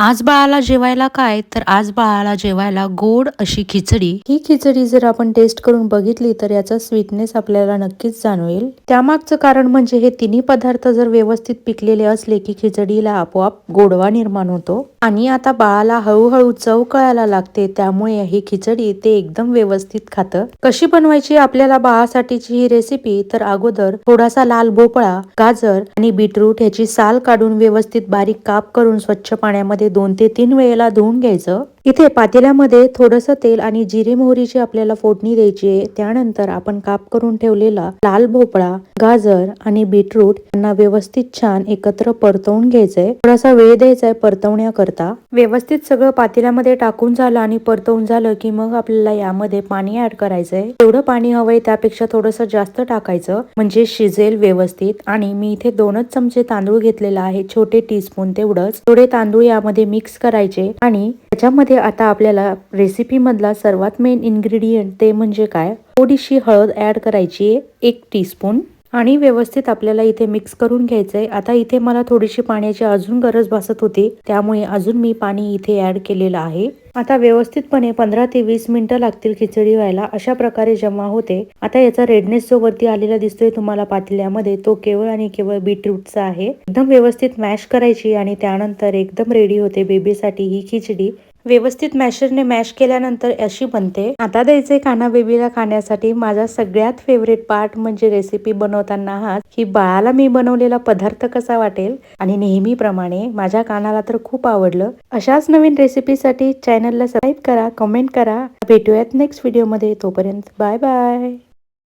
आज बाळाला जेवायला काय तर आज बाळाला जेवायला गोड अशी खिचडी। ही खिचडी जर आपण टेस्ट करून बघितली तर याचा स्वीटनेस आपल्याला नक्कीच जाणवेल। त्यामागचं कारण म्हणजे हे तिन्ही पदार्थ जर व्यवस्थित पिकलेले असले की खिचडीला आपोआप गोडवा निर्माण होतो आणि आता बाळाला हळूहळू चव कळायला लागते, त्यामुळे ही खिचडी ते एकदम व्यवस्थित खातं। कशी बनवायची आपल्याला बाळासाठीची ही रेसिपी, तर अगोदर थोडासा लाल भोपळा, गाजर आणि बीटरूट ह्याची साल काढून व्यवस्थित बारीक काप करून स्वच्छ पाण्यामध्ये 2 ते 3 वेळेला धुवून घ्यायचं। इथे पातेल्यामध्ये थोडंसं तेल आणि जिरे मोहरीची आपल्याला फोडणी द्यायची आहे। त्यानंतर आपण काप करून ठेवलेला लाल भोपळा, गाजर आणि बीटरूट यांना व्यवस्थित छान एकत्र परतवून घ्यायचंय। थोडासा वेळ द्यायचाय परतवण्याकरता। व्यवस्थित सगळं पातेल्यामध्ये टाकून झालं आणि परतवून झालं की मग आपल्याला यामध्ये पाणी ऍड करायचंय। जेवढं पाणी हवंय त्यापेक्षा थोडंसं जास्त टाकायचं म्हणजे शिजेल व्यवस्थित। आणि मी इथे 2च चमचे तांदूळ घेतलेला आहे, छोटे टीस्पून तेवढंच। थोडे तांदूळ यामध्ये मिक्स करायचे आणि त्याच्यामध्ये आता आपल्याला रेसिपी मधला सर्वात मेन इन्ग्रेडियंट ते म्हणजे काय, थोडीशी हळद ऍड करायची 1 टीस्पून आणि व्यवस्थित आपल्याला इथे मिक्स करून घ्यायचंय। आता इथे मला थोडीशी पाण्याची अजून गरज भासत होती, त्यामुळे अजून मी पाणी इथे ऍड केलेलं आहे। आता व्यवस्थितपणे 15 ते 20 मिनिटं लागतील खिचडी व्हायला। अशा प्रकारे जमा होते। आता याचा रेडनेस जो वरती आलेला दिसतोय तुम्हाला पातेल्यामध्ये, तो केवळ आणि केवळ बीटरूटचा आहे। एकदम व्यवस्थित मॅश करायची आणि त्यानंतर एकदम रेडी होते बेबीसाठी ही खिचडी। व्यवस्थित मॅशरने मॅश केल्यानंतर अशी बनते। आता द्यायचे काना बेबीला खाण्यासाठी। माझा सगळ्यात फेवरेट पार्ट म्हणजे रेसिपी बनवताना हा की बाळाला मी बनवलेला पदार्थ कसा वाटेल, आणि नेहमीप्रमाणे माझ्या कानाला तर खूप आवडलं। अशाच नवीन रेसिपीसाठी चॅनलला सबस्क्राईब करा, कमेंट करा। भेटूयात नेक्स्ट व्हिडिओ मध्ये, तोपर्यंत बाय बाय।